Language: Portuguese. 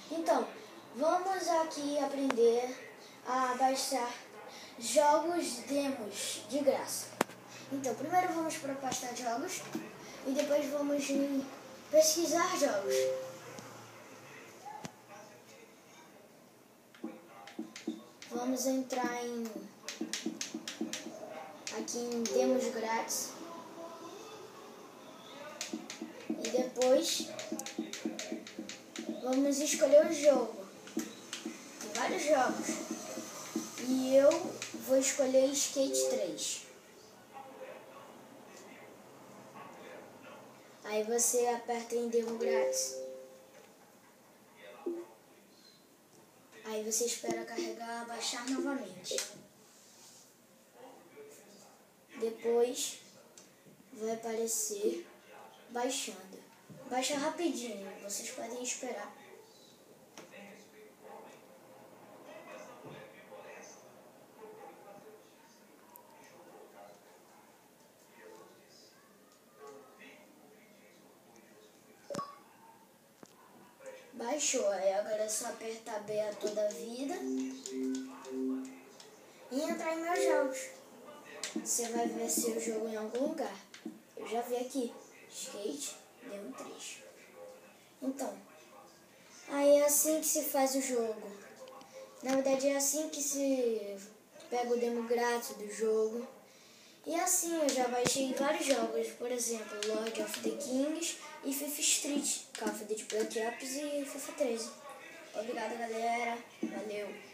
Então, vamos aqui aprender a baixar jogos demos de graça. Então, primeiro vamos para a pasta de jogos e depois vamos em pesquisar jogos. Vamos entrar aqui em demos grátis e depois vamos escolher o jogo. Tem vários jogos e eu vou escolher Skate 3. Aí você aperta em demo grátis. Aí você espera carregar, baixar novamente. Depois vai aparecer baixando. Baixa rapidinho, vocês podem esperar. Baixou, aí agora é só apertar B a toda a vida e entrar em meus jogos. Você vai ver seu jogo em algum lugar. Eu já vi aqui, Skate Demo 3. Então, aí é assim que se faz o jogo. Na verdade é assim que se pega o demo grátis do jogo. E assim eu já baixei vários jogos, por exemplo, Lord of the Kings e FIFA Street, Call of Duty Black Ops e FIFA 13. Obrigado, galera. Valeu.